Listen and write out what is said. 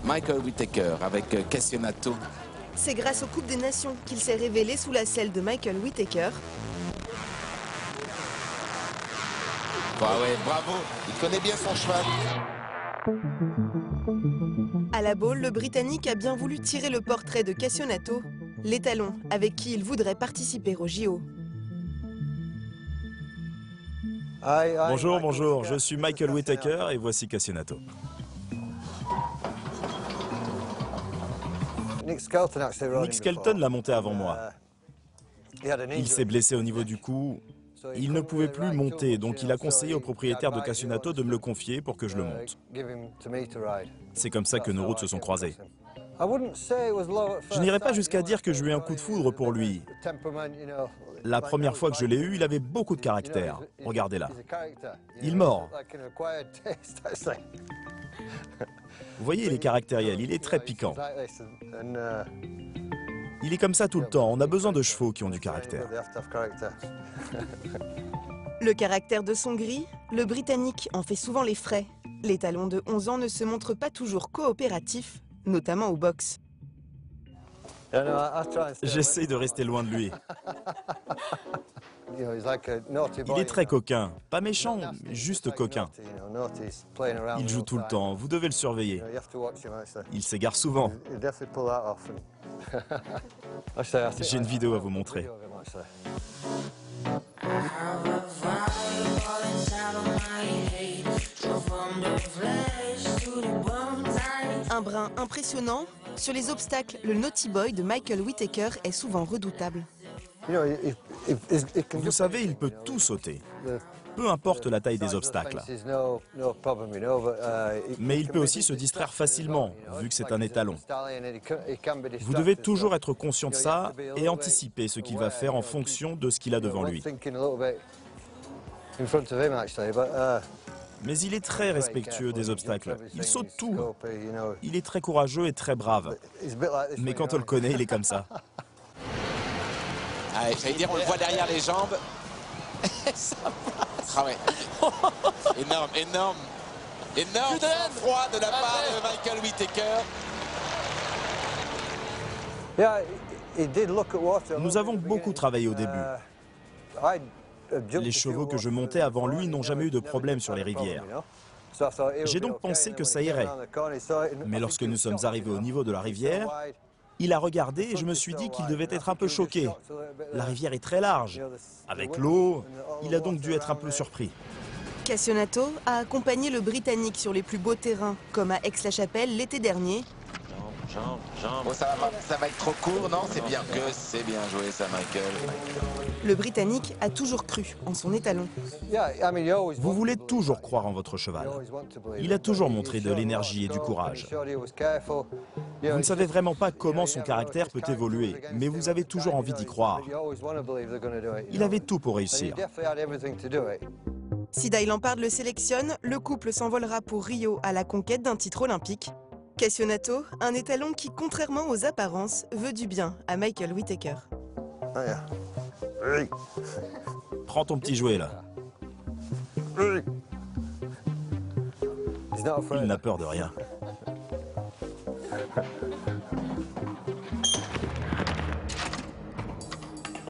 Michael Whittaker avec Cassionato. C'est grâce aux Coupes des Nations qu'il s'est révélé sous la selle de Michael Whittaker. Ah ouais, bravo, il connaît bien son cheval. À la balle, le Britannique a bien voulu tirer le portrait de Cassionato, l'étalon avec qui il voudrait participer au JO. Bonjour, bonjour, je suis Michael Whittaker et voici Cassionato. Nick Skelton l'a monté avant moi. Il s'est blessé au niveau du cou. Il ne pouvait plus monter, donc il a conseillé au propriétaire de Cassionato de me le confier pour que je le monte. C'est comme ça que nos routes se sont croisées. Je n'irai pas jusqu'à dire que j'ai eu un coup de foudre pour lui. La première fois que je l'ai eu, il avait beaucoup de caractère. Regardez-là. Il mord. Vous voyez, il est caractériel, il est très piquant. Il est comme ça tout le temps. On a besoin de chevaux qui ont du caractère. Le caractère de son gris, le Britannique en fait souvent les frais. L'étalon de 11 ans ne se montre pas toujours coopératif, notamment au boxe. J'essaie de rester loin de lui. Il est très coquin. Pas méchant, juste coquin. Il joue tout le temps. Vous devez le surveiller. Il s'égare souvent. J'ai une vidéo à vous montrer. Un brin impressionnant. Sur les obstacles, le Naughty Boy de Michael Whittaker est souvent redoutable. Vous savez, il peut tout sauter. Peu importe la taille des obstacles. Mais il peut aussi se distraire facilement, vu que c'est un étalon. Vous devez toujours être conscient de ça et anticiper ce qu'il va faire en fonction de ce qu'il a devant lui. Mais il est très respectueux des obstacles. Il saute tout. Il est très courageux et très brave. Mais quand on le connaît, il est comme ça. Ah, j'allais dire, on le voit derrière les jambes. Ça passe. Ah ouais. Énorme, énorme. Énorme sang-froid de la part de Michael Whittaker. Nous avons beaucoup travaillé au début. Les chevaux que je montais avant lui n'ont jamais eu de problème sur les rivières. J'ai donc pensé que ça irait. Mais lorsque nous sommes arrivés au niveau de la rivière, il a regardé et je me suis dit qu'il devait être un peu choqué. La rivière est très large. Avec l'eau, il a donc dû être un peu surpris. Cassionato a accompagné le Britannique sur les plus beaux terrains, comme à Aix-la-Chapelle l'été dernier. Oh, ça va être trop court, non? C'est bien que c'est bien joué ça, Michael. Le Britannique a toujours cru en son étalon. Vous voulez toujours croire en votre cheval. Il a toujours montré de l'énergie et du courage. Vous ne savez vraiment pas comment son caractère peut évoluer, mais vous avez toujours envie d'y croire. Il avait tout pour réussir. Si Dylan Lampard le sélectionne, le couple s'envolera pour Rio à la conquête d'un titre olympique. Cassionato, un étalon qui, contrairement aux apparences, veut du bien à Michael Whittaker. Prends ton petit jouet là. Il n'a peur de rien.